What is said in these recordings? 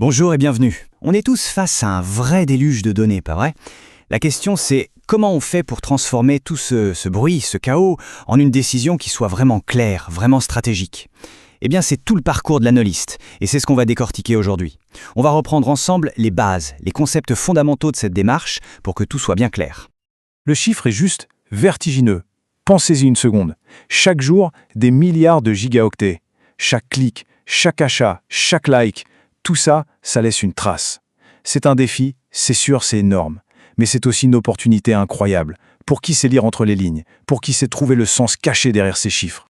Bonjour et bienvenue. On est tous face à un vrai déluge de données, pas vrai? La question c'est comment on fait pour transformer tout ce bruit, ce chaos, en une décision qui soit vraiment claire, vraiment stratégique? Eh bien c'est tout le parcours de l'analyste, et c'est ce qu'on va décortiquer aujourd'hui. On va reprendre ensemble les bases, les concepts fondamentaux de cette démarche pour que tout soit bien clair. Le chiffre est juste vertigineux. Pensez-y une seconde. Chaque jour, des milliards de gigaoctets. Chaque clic, chaque achat, chaque like, tout ça, ça laisse une trace. C'est un défi, c'est sûr, c'est énorme. Mais c'est aussi une opportunité incroyable. Pour qui sait lire entre les lignes, pour qui sait trouver le sens caché derrière ces chiffres.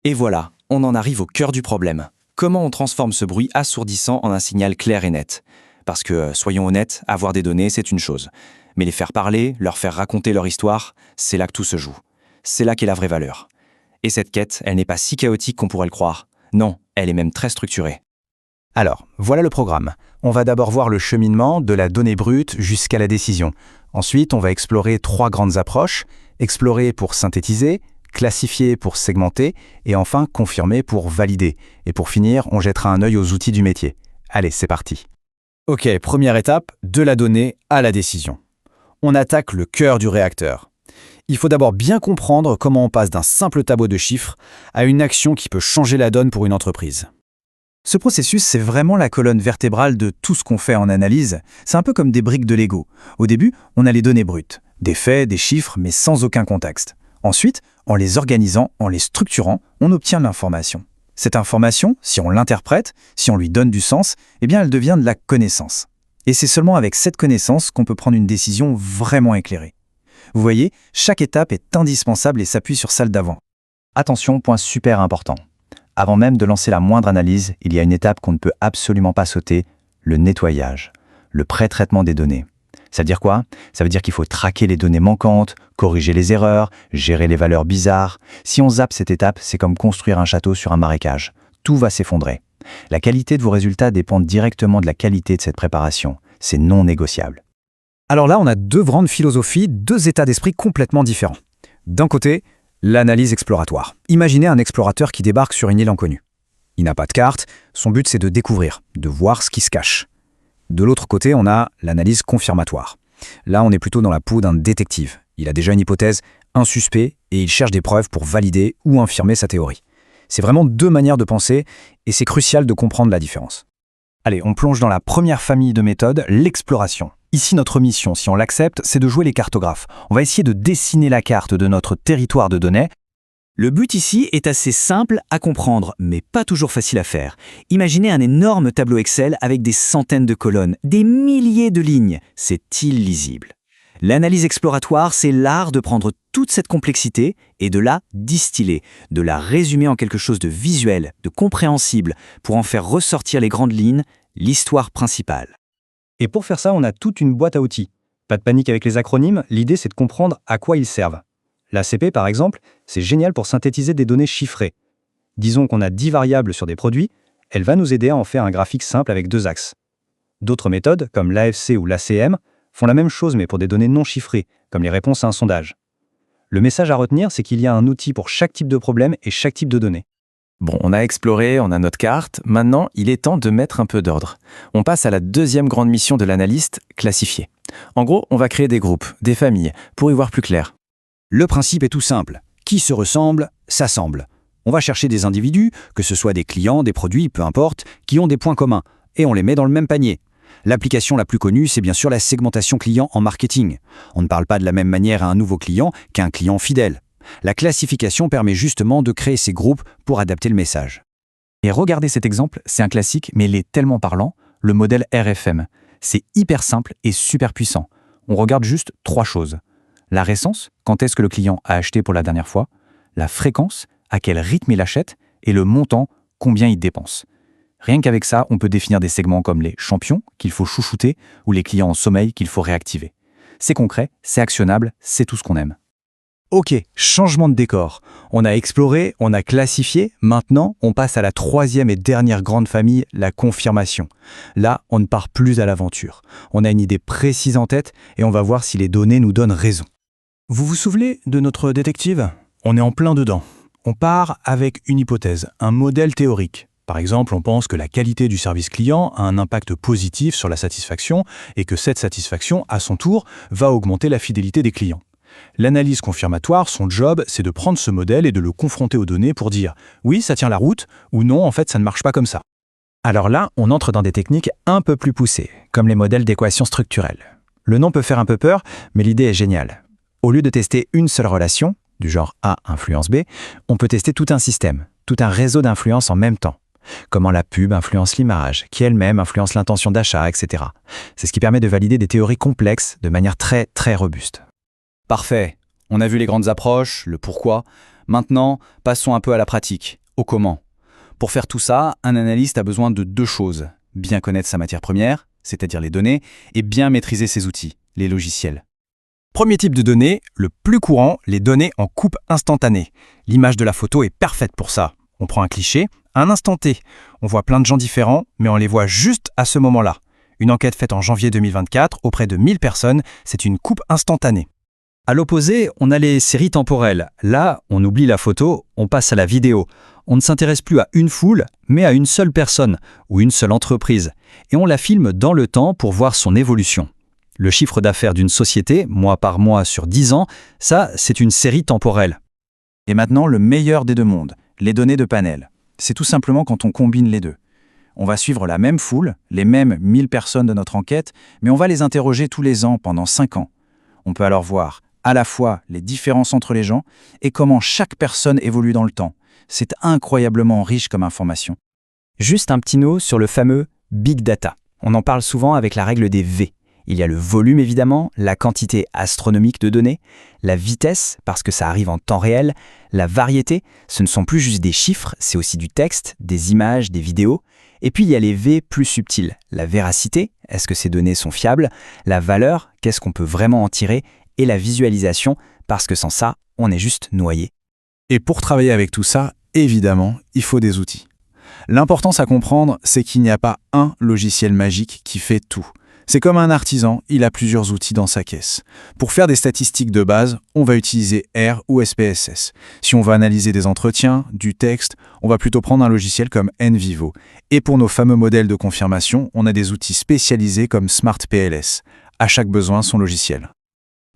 Et voilà, on en arrive au cœur du problème. Comment on transforme ce bruit assourdissant en un signal clair et net? Parce que, soyons honnêtes, avoir des données, c'est une chose. Mais les faire parler, leur faire raconter leur histoire, c'est là que tout se joue. C'est là qu'est la vraie valeur. Et cette quête, elle n'est pas si chaotique qu'on pourrait le croire. Non, elle est même très structurée. Alors, voilà le programme. On va d'abord voir le cheminement de la donnée brute jusqu'à la décision. Ensuite, on va explorer 3 grandes approches. Explorer pour synthétiser, classifier pour segmenter, et enfin confirmer pour valider. Et pour finir, on jettera un œil aux outils du métier. Allez, c'est parti. Ok, première étape, de la donnée à la décision. On attaque le cœur du réacteur. Il faut d'abord bien comprendre comment on passe d'un simple tableau de chiffres à une action qui peut changer la donne pour une entreprise. Ce processus, c'est vraiment la colonne vertébrale de tout ce qu'on fait en analyse. C'est un peu comme des briques de Lego. Au début, on a les données brutes, des faits, des chiffres, mais sans aucun contexte. Ensuite, en les organisant, en les structurant, on obtient l'information. Cette information, si on l'interprète, si on lui donne du sens, eh bien elle devient de la connaissance. Et c'est seulement avec cette connaissance qu'on peut prendre une décision vraiment éclairée. Vous voyez, chaque étape est indispensable et s'appuie sur celle d'avant. Attention, point super important. Avant même de lancer la moindre analyse, il y a une étape qu'on ne peut absolument pas sauter, le nettoyage, le pré-traitement des données. Ça veut dire quoi? Ça veut dire qu'il faut traquer les données manquantes, corriger les erreurs, gérer les valeurs bizarres. Si on zappe cette étape, c'est comme construire un château sur un marécage. Tout va s'effondrer. La qualité de vos résultats dépend directement de la qualité de cette préparation. C'est non négociable. Alors là, on a 2 grandes philosophies, 2 états d'esprit complètement différents. D'un côté, l'analyse exploratoire. Imaginez un explorateur qui débarque sur une île inconnue. Il n'a pas de carte, son but c'est de découvrir, de voir ce qui se cache. De l'autre côté, on a l'analyse confirmatoire. Là, on est plutôt dans la peau d'un détective. Il a déjà une hypothèse, un suspect, et il cherche des preuves pour valider ou infirmer sa théorie. C'est vraiment 2 manières de penser, et c'est crucial de comprendre la différence. Allez, on plonge dans la première famille de méthodes, l'exploration. Ici, notre mission, si on l'accepte, c'est de jouer les cartographes. On va essayer de dessiner la carte de notre territoire de données. Le but ici est assez simple à comprendre, mais pas toujours facile à faire. Imaginez un énorme tableau Excel avec des centaines de colonnes, des milliers de lignes. C'est illisible. L'analyse exploratoire, c'est l'art de prendre toute cette complexité et de la distiller, de la résumer en quelque chose de visuel, de compréhensible, pour en faire ressortir les grandes lignes, l'histoire principale. Et pour faire ça, on a toute une boîte à outils. Pas de panique avec les acronymes, l'idée c'est de comprendre à quoi ils servent. L'ACP par exemple, c'est génial pour synthétiser des données chiffrées. Disons qu'on a 10 variables sur des produits, elle va nous aider à en faire un graphique simple avec 2 axes. D'autres méthodes, comme l'AFC ou l'ACM, font la même chose mais pour des données non chiffrées, comme les réponses à un sondage. Le message à retenir, c'est qu'il y a un outil pour chaque type de problème et chaque type de données. Bon, on a exploré, on a notre carte. Maintenant, il est temps de mettre un peu d'ordre. On passe à la 2e grande mission de l'analyste, classifier. En gros, on va créer des groupes, des familles, pour y voir plus clair. Le principe est tout simple. Qui se ressemble, s'assemble. On va chercher des individus, que ce soit des clients, des produits, peu importe, qui ont des points communs, et on les met dans le même panier. L'application la plus connue, c'est bien sûr la segmentation client en marketing. On ne parle pas de la même manière à un nouveau client qu'à un client fidèle. La classification permet justement de créer ces groupes pour adapter le message. Et regardez cet exemple, c'est un classique, mais il est tellement parlant, le modèle RFM. C'est hyper simple et super puissant. On regarde juste 3 choses. La récence, quand est-ce que le client a acheté pour la dernière fois, la fréquence, à quel rythme il achète, et le montant, combien il dépense. Rien qu'avec ça, on peut définir des segments comme les champions, qu'il faut chouchouter, ou les clients en sommeil qu'il faut réactiver. C'est concret, c'est actionnable, c'est tout ce qu'on aime. Ok, changement de décor. On a exploré, on a classifié, maintenant on passe à la 3e et dernière grande famille, la confirmation. Là, on ne part plus à l'aventure. On a une idée précise en tête et on va voir si les données nous donnent raison. Vous vous souvenez de notre détective? On est en plein dedans. On part avec une hypothèse, un modèle théorique. Par exemple, on pense que la qualité du service client a un impact positif sur la satisfaction et que cette satisfaction, à son tour, va augmenter la fidélité des clients. L'analyse confirmatoire, son job, c'est de prendre ce modèle et de le confronter aux données pour dire « oui, ça tient la route » ou « non, en fait, ça ne marche pas comme ça ». Alors là, on entre dans des techniques un peu plus poussées, comme les modèles d'équations structurelles. Le nom peut faire un peu peur, mais l'idée est géniale. Au lieu de tester une seule relation, du genre A influence B, on peut tester tout un système, tout un réseau d'influences en même temps. Comment la pub influence l'image, qui elle-même influence l'intention d'achat, etc. C'est ce qui permet de valider des théories complexes de manière très très robuste. Parfait. On a vu les grandes approches, le pourquoi. Maintenant, passons un peu à la pratique, au comment. Pour faire tout ça, un analyste a besoin de 2 choses. Bien connaître sa matière première, c'est-à-dire les données, et bien maîtriser ses outils, les logiciels. Premier type de données, le plus courant, les données en coupe instantanée. L'image de la photo est parfaite pour ça. On prend un cliché, un instant T. On voit plein de gens différents, mais on les voit juste à ce moment-là. Une enquête faite en janvier 2024 auprès de 1000 personnes, c'est une coupe instantanée. À l'opposé, on a les séries temporelles. Là, on oublie la photo, on passe à la vidéo. On ne s'intéresse plus à une foule, mais à une seule personne ou une seule entreprise. Et on la filme dans le temps pour voir son évolution. Le chiffre d'affaires d'une société, mois par mois sur 10 ans, ça, c'est une série temporelle. Et maintenant, le meilleur des 2 mondes, les données de panel. C'est tout simplement quand on combine les deux. On va suivre la même foule, les mêmes 1000 personnes de notre enquête, mais on va les interroger tous les ans pendant 5 ans. On peut alors voir à la fois les différences entre les gens et comment chaque personne évolue dans le temps. C'est incroyablement riche comme information. Juste un petit mot sur le fameux Big Data. On en parle souvent avec la règle des V. Il y a le volume évidemment, la quantité astronomique de données, la vitesse parce que ça arrive en temps réel, la variété, ce ne sont plus juste des chiffres, c'est aussi du texte, des images, des vidéos. Et puis il y a les V plus subtils, la véracité, est-ce que ces données sont fiables, la valeur, qu'est-ce qu'on peut vraiment en tirer, et la visualisation, parce que sans ça, on est juste noyé. Et pour travailler avec tout ça, évidemment, il faut des outils. L'importance à comprendre, c'est qu'il n'y a pas un logiciel magique qui fait tout. C'est comme un artisan, il a plusieurs outils dans sa caisse. Pour faire des statistiques de base, on va utiliser R ou SPSS. Si on va analyser des entretiens, du texte, on va plutôt prendre un logiciel comme NVivo. Et pour nos fameux modèles de confirmation, on a des outils spécialisés comme SmartPLS. À chaque besoin, son logiciel.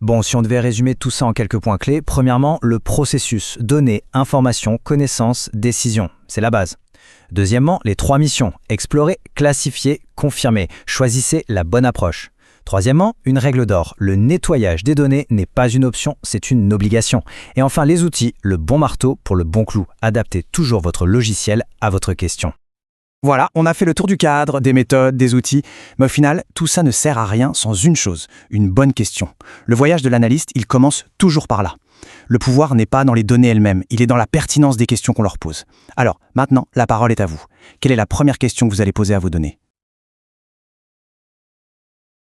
Bon, si on devait résumer tout ça en quelques points clés, premièrement, le processus, données, informations, connaissances, décisions, c'est la base. Deuxièmement, les 3 missions, explorer, classifier, confirmer, choisissez la bonne approche. Troisièmement, une règle d'or, le nettoyage des données n'est pas une option, c'est une obligation. Et enfin, les outils, le bon marteau pour le bon clou, adaptez toujours votre logiciel à votre question. Voilà, on a fait le tour du cadre, des méthodes, des outils, mais au final, tout ça ne sert à rien sans une chose, une bonne question. Le voyage de l'analyste, il commence toujours par là. Le pouvoir n'est pas dans les données elles-mêmes, il est dans la pertinence des questions qu'on leur pose. Alors, maintenant, la parole est à vous. Quelle est la première question que vous allez poser à vos données ?